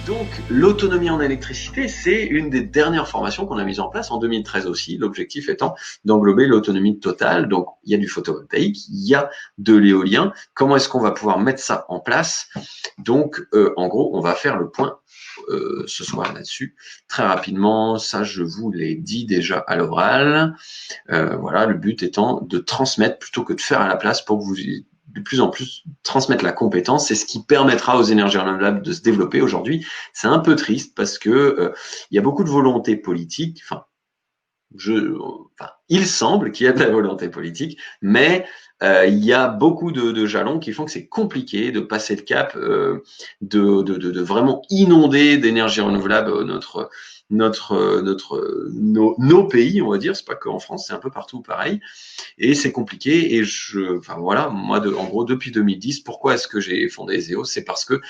Donc, l'autonomie en électricité, c'est une des dernières formations qu'on a mises en place en 2013 aussi, l'objectif étant d'englober l'autonomie totale. Donc, il y a du photovoltaïque, il y a de l'éolien. Comment est-ce qu'on va pouvoir mettre ça en place? Donc, en gros, on va faire le point ce soir là-dessus. Très rapidement, ça, je vous l'ai dit déjà à l'oral. Voilà, le but étant de transmettre plutôt que de faire à la place pour que vous de plus en plus transmettre la compétence. C'est ce qui permettra aux énergies renouvelables de se développer. Aujourd'hui, c'est un peu triste parce que il y a beaucoup de volonté politique. Enfin, il semble qu'il y a de la volonté politique, mais il y a beaucoup de jalons qui font que c'est compliqué de passer le cap, de vraiment inonder d'énergie renouvelable nos pays, on va dire. C'est pas qu'en France, c'est un peu partout pareil. Et c'est compliqué. Et enfin voilà, moi, en gros, depuis 2010, pourquoi est-ce que j'ai fondé ESEO? C'est parce que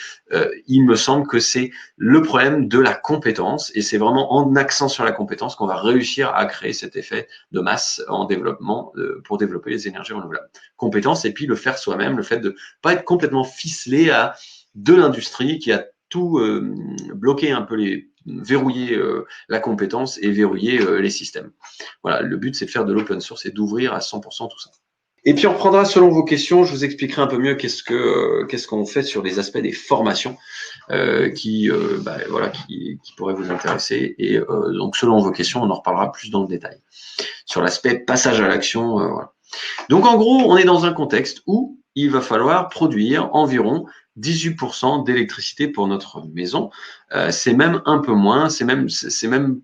il me semble que c'est le problème de la compétence, et c'est vraiment en accent sur la compétence qu'on va réussir à créer cet effet de masse en développement pour développer les énergies renouvelables. Compétence, et puis le faire soi-même, le fait de pas être complètement ficelé à de l'industrie qui a tout bloqué un peu verrouiller la compétence et verrouiller les systèmes. Voilà, le but, c'est de faire de l'open source et d'ouvrir à 100% tout ça. Et puis on reprendra selon vos questions, je vous expliquerai un peu mieux qu'est-ce qu'on fait sur les aspects des formations qui pourraient vous intéresser. Et donc selon vos questions, on en reparlera plus dans le détail. Sur l'aspect passage à l'action, voilà. Donc en gros, on est dans un contexte où il va falloir produire environ 18% d'électricité pour notre maison. C'est même un peu moins, c'est même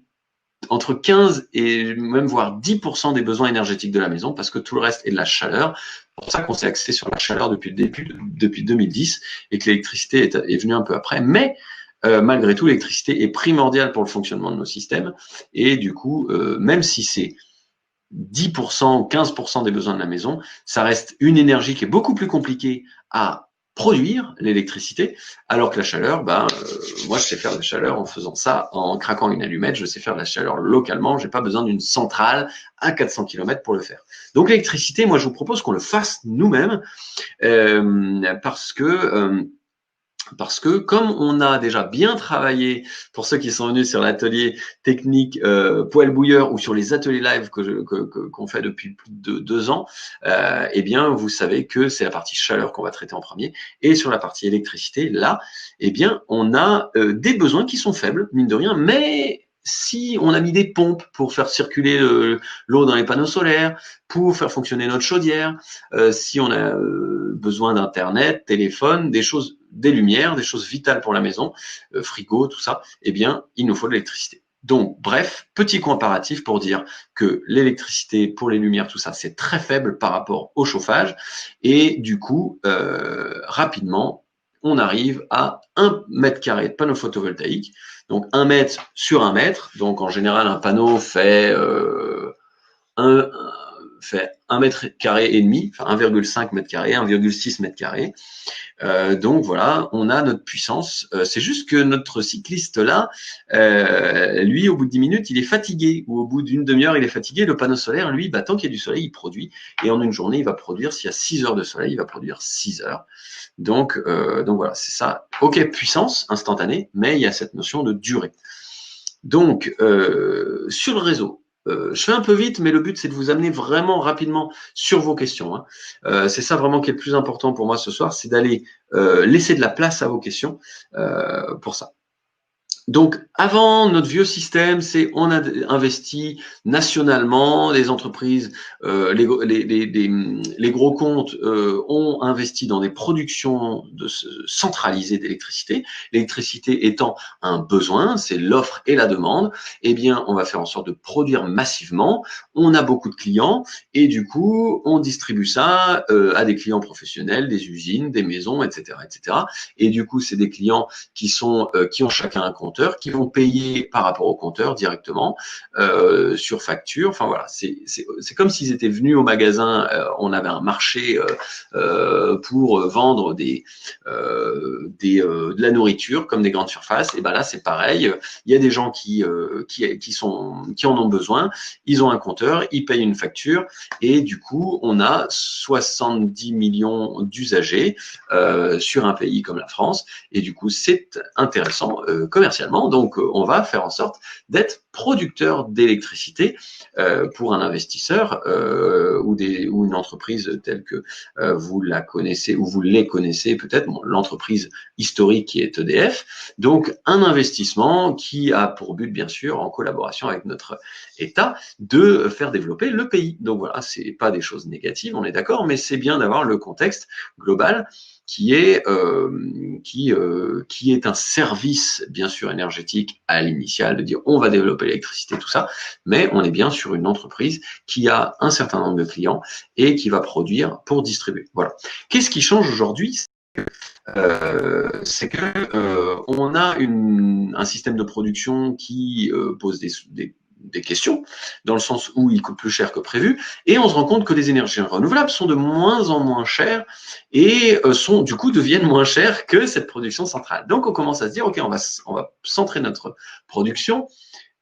entre 15 et même voire 10% des besoins énergétiques de la maison, parce que tout le reste est de la chaleur. C'est pour ça qu'on s'est axé sur la chaleur depuis 2010, et que l'électricité est venue un peu après. Mais malgré tout, l'électricité est primordiale pour le fonctionnement de nos systèmes. Et du coup, même si c'est 10% ou 15% des besoins de la maison, ça reste une énergie qui est beaucoup plus compliquée à produire, l'électricité, alors que la chaleur, moi je sais faire de la chaleur en faisant ça, en craquant une allumette, je sais faire de la chaleur localement, j'ai pas besoin d'une centrale à 400 km pour le faire. Donc l'électricité, moi je vous propose qu'on le fasse nous-mêmes, parce que comme on a déjà bien travaillé, pour ceux qui sont venus sur l'atelier technique poêle bouilleur ou sur les ateliers live qu'on fait depuis plus de 2 ans, eh bien vous savez que c'est la partie chaleur qu'on va traiter en premier. Et sur la partie électricité, là, eh bien on a des besoins qui sont faibles, mine de rien, mais si on a mis des pompes pour faire circuler l'eau dans les panneaux solaires, pour faire fonctionner notre chaudière, si on a besoin d'internet, téléphone, des lumières, des choses vitales pour la maison, frigo, tout ça, eh bien, il nous faut de l'électricité. Donc, bref, petit comparatif pour dire que l'électricité pour les lumières, tout ça, c'est très faible par rapport au chauffage. Et du coup, rapidement, on arrive à 1 mètre carré de panneau photovoltaïque. Donc, 1 mètre sur 1 mètre. Donc, en général, un panneau fait fait 1 mètre carré et demi, enfin 1,5 mètre carré, 1,6 mètre carré. Donc voilà, on a notre puissance. C'est juste que notre cycliste là, lui, au bout de 10 minutes, il est fatigué, ou au bout d'une demi-heure, il est fatigué. Le panneau solaire, lui, tant qu'il y a du soleil, il produit. Et en une journée, il va produire, s'il y a 6 heures de soleil, il va produire 6 heures. Donc voilà, c'est ça. Ok, puissance instantanée, mais il y a cette notion de durée. Donc, sur le réseau, je fais un peu vite, mais le but, c'est de vous amener vraiment rapidement sur vos questions, hein. C'est ça vraiment qui est le plus important pour moi ce soir, c'est d'aller laisser de la place à vos questions pour ça. Donc, avant, notre vieux système, c'est on a investi nationalement, les entreprises, les gros comptes ont investi dans des productions centralisées d'électricité. L'électricité étant un besoin, c'est l'offre et la demande. Eh bien, on va faire en sorte de produire massivement. On a beaucoup de clients et du coup, on distribue ça à des clients professionnels, des usines, des maisons, etc., etc. Et du coup, c'est des clients qui ont chacun un compteur. compteurs qui vont payer par rapport au compteur directement sur facture. Enfin voilà, c'est comme s'ils étaient venus au magasin, on avait un marché pour vendre de la nourriture comme des grandes surfaces. Et ben là, c'est pareil. Il y a des gens qui en ont besoin. Ils ont un compteur, ils payent une facture et du coup, on a 70 millions d'usagers sur un pays comme la France. Et du coup, c'est intéressant commercialement. Donc, on va faire en sorte d'être producteur d'électricité pour un investisseur ou une entreprise telle que vous la connaissez ou vous les connaissez peut-être, bon, l'entreprise historique qui est EDF. Donc, un investissement qui a pour but, bien sûr, en collaboration avec notre État, de faire développer le pays. Donc voilà, c'est pas des choses négatives, on est d'accord, mais c'est bien d'avoir le contexte global qui est un service, bien sûr, énergétique à l'initial, de dire on va développer l'électricité, tout ça, mais on est bien sur une entreprise qui a un certain nombre de clients et qui va produire pour distribuer. Voilà. Qu'est-ce qui change aujourd'hui? C'est que on a un système de production qui pose des questions, dans le sens où il coûte plus cher que prévu, et on se rend compte que les énergies renouvelables sont de moins en moins chères et du coup deviennent moins chères que cette production centrale. Donc on commence à se dire, ok, on va centrer notre production.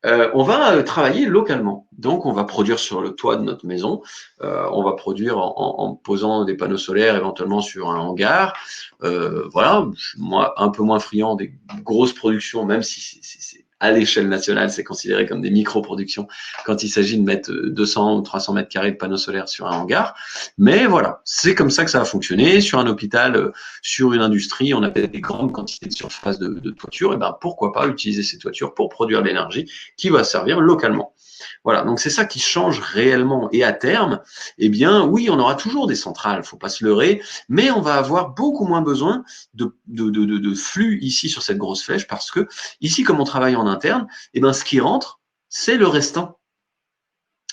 On va travailler localement. Donc, on va produire sur le toit de notre maison. On va produire en posant des panneaux solaires éventuellement sur un hangar. Voilà, moi un peu moins friand des grosses productions, même si c'est à l'échelle nationale, c'est considéré comme des micro-productions quand il s'agit de mettre 200 ou 300 mètres carrés de panneaux solaires sur un hangar. Mais voilà, c'est comme ça que ça va fonctionner. Sur un hôpital, sur une industrie, on a des grandes quantités de surface de toiture. Et ben pourquoi pas utiliser ces toitures pour produire de l'énergie qui va servir localement. Voilà, donc c'est ça qui change réellement. Et à terme, eh bien, oui, on aura toujours des centrales, faut pas se leurrer, mais on va avoir beaucoup moins besoin de flux ici sur cette grosse flèche parce que ici, comme on travaille en interne, eh ben, ce qui rentre, c'est le restant.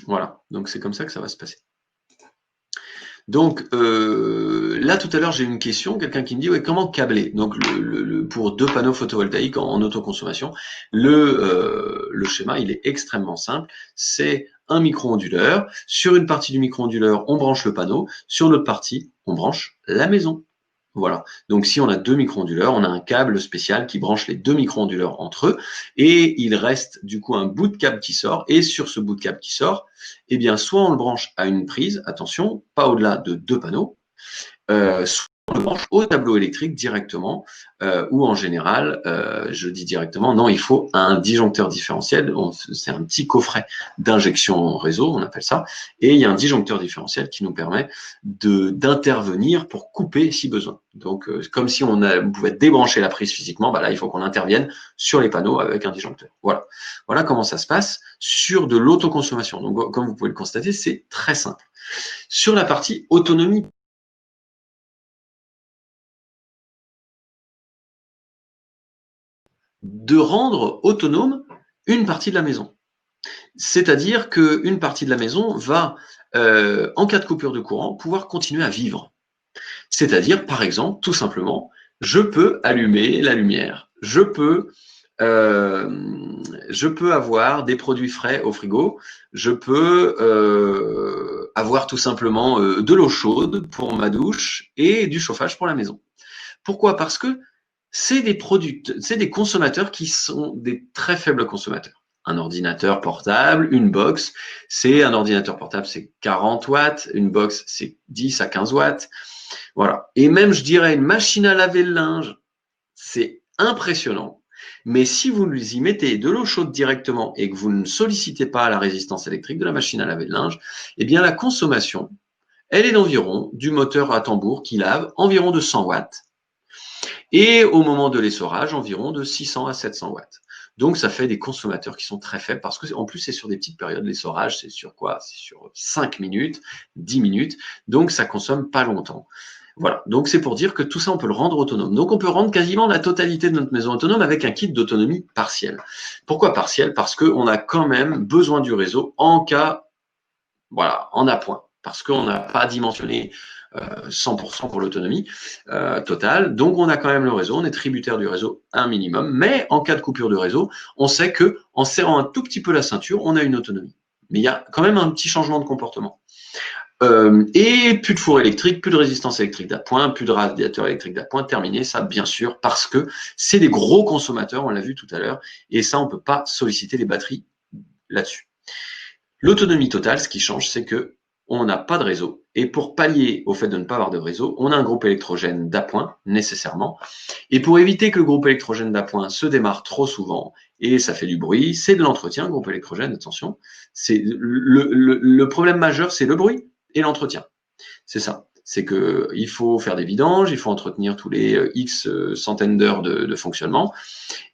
Voilà, donc c'est comme ça que ça va se passer. Donc là, tout à l'heure, j'ai une question, quelqu'un qui me dit ouais, comment câbler. Donc pour 2 panneaux photovoltaïques en autoconsommation, le schéma, il est extrêmement simple. C'est un micro-onduleur. Sur une partie du micro-onduleur, on branche le panneau. Sur l'autre partie, on branche la maison. Voilà. Donc, si on a 2 micro-onduleurs, on a un câble spécial qui branche les 2 micro-onduleurs entre eux et il reste du coup un bout de câble qui sort. Et sur ce bout de câble qui sort, eh bien, soit on le branche à une prise, attention, pas au-delà de 2 panneaux, soit on le branche au tableau électrique directement, ou en général, je dis directement, non, il faut un disjoncteur différentiel. C'est un petit coffret d'injection réseau, on appelle ça, et il y a un disjoncteur différentiel qui nous permet d'intervenir pour couper si besoin. Donc, comme si on pouvait débrancher la prise physiquement, bah là, il faut qu'on intervienne sur les panneaux avec un disjoncteur. Voilà. Voilà comment ça se passe sur de l'autoconsommation. Donc, comme vous pouvez le constater, c'est très simple. Sur la partie autonomie, de rendre autonome une partie de la maison. C'est-à-dire qu'une partie de la maison va, en cas de coupure de courant, pouvoir continuer à vivre. C'est-à-dire, par exemple, tout simplement, je peux allumer la lumière, je peux avoir des produits frais au frigo, je peux avoir tout simplement de l'eau chaude pour ma douche et du chauffage pour la maison. Pourquoi? Parce que c'est des consommateurs qui sont des très faibles consommateurs. Un ordinateur portable, une box, un ordinateur portable, c'est 40 watts, une box, c'est 10 à 15 watts. Voilà. Et même, je dirais, une machine à laver le linge, c'est impressionnant. Mais si vous y mettez de l'eau chaude directement et que vous ne sollicitez pas la résistance électrique de la machine à laver le linge, eh bien, la consommation, elle est d'environ, du moteur à tambour qui lave, environ de 100 watts. Et au moment de l'essorage, environ de 600 à 700 watts. Donc, ça fait des consommateurs qui sont très faibles parce que, en plus, c'est sur des petites périodes. L'essorage, c'est sur quoi? C'est sur 5 minutes, 10 minutes. Donc, ça consomme pas longtemps. Voilà. Donc, c'est pour dire que tout ça, on peut le rendre autonome. Donc, on peut rendre quasiment la totalité de notre maison autonome avec un kit d'autonomie partielle. Pourquoi partielle? Parce qu'on a quand même besoin du réseau en cas, voilà, en appoint. Parce qu'on n'a pas dimensionné 100% pour l'autonomie totale. Donc, on a quand même le réseau, on est tributaire du réseau un minimum, mais en cas de coupure de réseau, on sait que en serrant un tout petit peu la ceinture, on a une autonomie. Mais il y a quand même un petit changement de comportement. Et plus de four électrique, plus de résistance électrique d'appoint, plus de radiateur électrique d'appoint, terminé, ça bien sûr, parce que c'est des gros consommateurs, on l'a vu tout à l'heure, et ça, on ne peut pas solliciter les batteries là-dessus. L'autonomie totale, ce qui change, c'est que on n'a pas de réseau. Et pour pallier au fait de ne pas avoir de réseau, on a un groupe électrogène d'appoint, nécessairement. Et pour éviter que le groupe électrogène d'appoint se démarre trop souvent, et ça fait du bruit, c'est de l'entretien, groupe électrogène, attention. C'est le problème majeur, c'est le bruit et l'entretien. C'est ça. C'est que il faut faire des vidanges, il faut entretenir tous les X centaines d'heures de fonctionnement.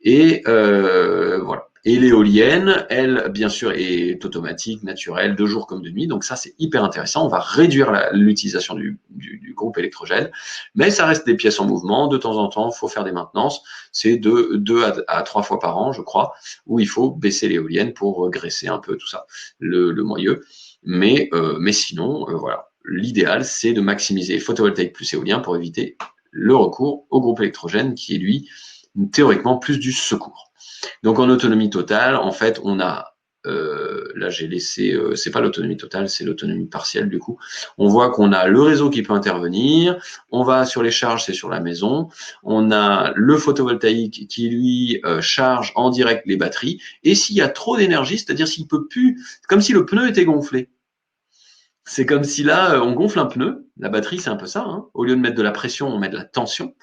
Et voilà. Et l'éolienne, elle, bien sûr, est automatique, naturelle, de jour comme de nuit. Donc ça, c'est hyper intéressant. On va réduire l'utilisation du groupe électrogène, mais ça reste des pièces en mouvement. De temps en temps, il faut faire des maintenances. C'est de 2 à 3 fois par an, je crois, où il faut baisser l'éolienne pour graisser un peu tout ça, le moyeu. Mais sinon, voilà. L'idéal, c'est de maximiser photovoltaïque plus éolien pour éviter le recours au groupe électrogène qui est, lui, théoriquement plus du secours. Donc en autonomie totale, en fait, on a là j'ai laissé, c'est pas l'autonomie totale, c'est l'autonomie partielle du coup. On voit qu'on a le réseau qui peut intervenir, on va sur les charges, c'est sur la maison, on a le photovoltaïque qui lui charge en direct les batteries, et s'il y a trop d'énergie, c'est-à-dire s'il peut plus, comme si le pneu était gonflé. C'est comme si là, on gonfle un pneu, la batterie c'est un peu ça, hein. Au lieu de mettre de la pression, on met de la tension,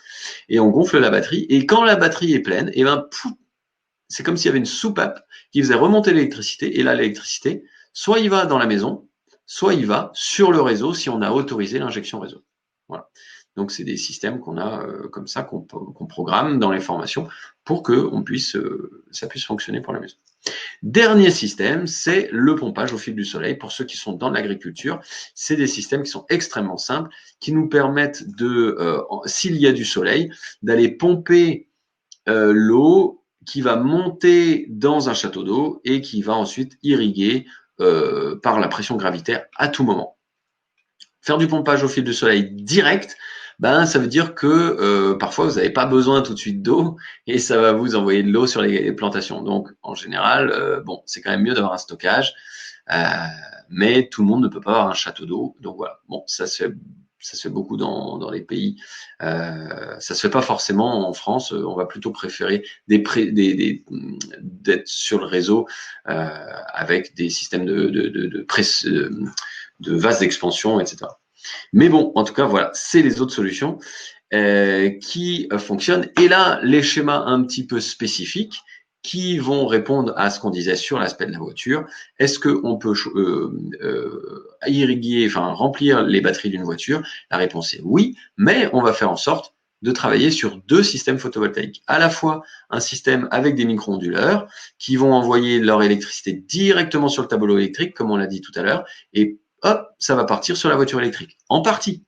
et on gonfle la batterie, et quand la batterie est pleine, et ben, c'est comme s'il y avait une soupape qui faisait remonter l'électricité, et là, l'électricité, soit il va dans la maison, soit il va sur le réseau si on a autorisé l'injection réseau. Voilà. Donc, c'est des systèmes qu'on a comme ça, qu'on programme dans les formations pour que ça puisse fonctionner pour la maison. Dernier système, c'est le pompage au fil du soleil. Pour ceux qui sont dans l'agriculture, c'est des systèmes qui sont extrêmement simples, qui nous permettent s'il y a du soleil, d'aller pomper l'eau qui va monter dans un château d'eau et qui va ensuite irriguer par la pression gravitaire à tout moment. Faire du pompage au fil du soleil direct, ça veut dire que parfois vous n'avez pas besoin tout de suite d'eau et ça va vous envoyer de l'eau sur les plantations. Donc en général, c'est quand même mieux d'avoir un stockage, mais tout le monde ne peut pas avoir un château d'eau. Donc voilà, bon, ça se fait beaucoup dans les pays. Ça se fait pas forcément en France. On va plutôt préférer d'être sur le réseau avec des systèmes de vases d'expansion, etc. Mais bon, en tout cas, voilà, c'est les autres solutions qui fonctionnent. Et là, les schémas un petit peu spécifiques qui vont répondre à ce qu'on disait sur l'aspect de la voiture. Est-ce qu'on peut irriguer, enfin remplir les batteries d'une voiture? La réponse est oui, mais on va faire en sorte de travailler sur 2 systèmes photovoltaïques. À la fois un système avec des micro-onduleurs qui vont envoyer leur électricité directement sur le tableau électrique, comme on l'a dit tout à l'heure, et hop, ça va partir sur la voiture électrique. En partie,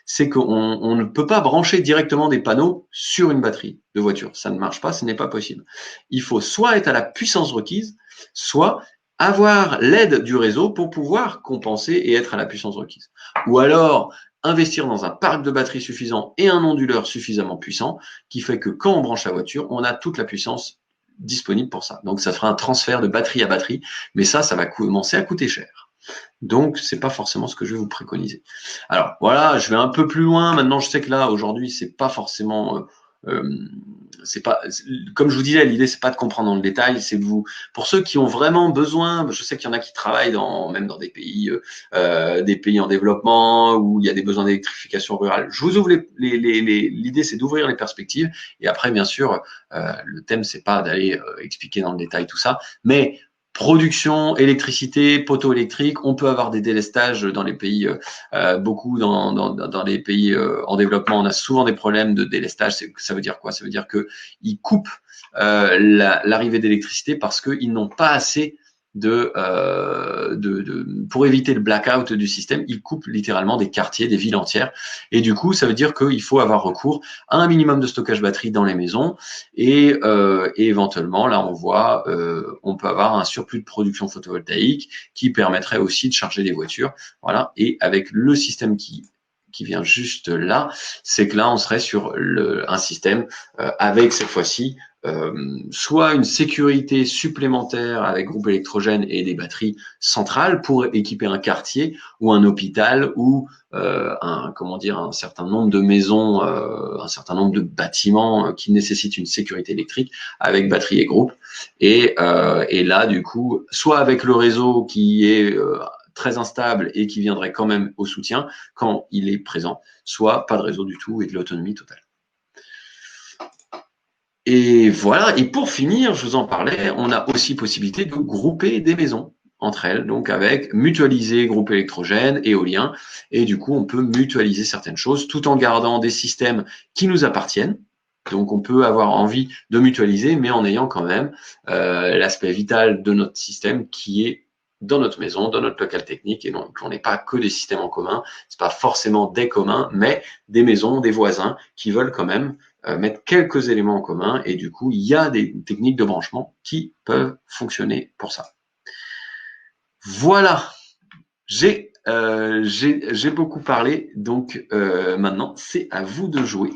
c'est qu'on ne peut pas brancher directement des panneaux sur une batterie de voiture. Ça ne marche pas, ce n'est pas possible. Il faut soit être à la puissance requise, soit avoir l'aide du réseau pour pouvoir compenser et être à la puissance requise. Ou alors investir dans un parc de batteries suffisant et un onduleur suffisamment puissant qui fait que quand on branche la voiture, on a toute la puissance disponible pour ça. Donc ça fera un transfert de batterie à batterie, mais ça va commencer à coûter cher. Donc, c'est pas forcément ce que je vais vous préconiser. Alors, voilà, je vais un peu plus loin. Maintenant, je sais que là, aujourd'hui, c'est pas forcément, c'est pas, comme je vous disais, l'idée, c'est pas de comprendre dans le détail, c'est de vous, pour ceux qui ont vraiment besoin, je sais qu'il y en a qui travaillent même dans des pays en développement où il y a des besoins d'électrification rurale. Je vous ouvre l'idée, c'est d'ouvrir les perspectives. Et après, bien sûr, le thème, c'est pas d'aller expliquer dans le détail tout ça, mais production, électricité, poteau électrique, on peut avoir des délestages dans les pays, beaucoup dans les pays en développement, on a souvent des problèmes de délestage. Ça veut dire quoi? Ça veut dire que ils coupent l'arrivée d'électricité parce qu'ils n'ont pas assez pour éviter le blackout du système, ils coupent littéralement des quartiers, des villes entières. Et du coup, ça veut dire qu'il faut avoir recours à un minimum de stockage batterie dans les maisons et éventuellement, là, on voit, on peut avoir un surplus de production photovoltaïque qui permettrait aussi de charger des voitures. Voilà. Et avec le système qui vient juste là, c'est que là, on serait sur un système avec cette fois-ci soit une sécurité supplémentaire avec groupe électrogène et des batteries centrales pour équiper un quartier ou un hôpital ou un certain nombre de maisons, un certain nombre de bâtiments qui nécessitent une sécurité électrique avec batterie et groupe. Et là, du coup, soit avec le réseau qui est très instable et qui viendrait quand même au soutien quand il est présent, soit pas de réseau du tout et de l'autonomie totale. Et voilà, et pour finir, je vous en parlais, on a aussi possibilité de grouper des maisons entre elles, donc avec mutualiser groupe électrogène, éolien, et du coup on peut mutualiser certaines choses tout en gardant des systèmes qui nous appartiennent. Donc on peut avoir envie de mutualiser, mais en ayant quand même l'aspect vital de notre système qui est dans notre maison, dans notre local technique, et donc on n'est pas que des systèmes en commun, c'est pas forcément des communs, mais des maisons, des voisins qui veulent quand même mettre quelques éléments en commun, et du coup il y a des techniques de branchement qui peuvent fonctionner pour ça. Voilà, j'ai beaucoup parlé, donc maintenant c'est à vous de jouer.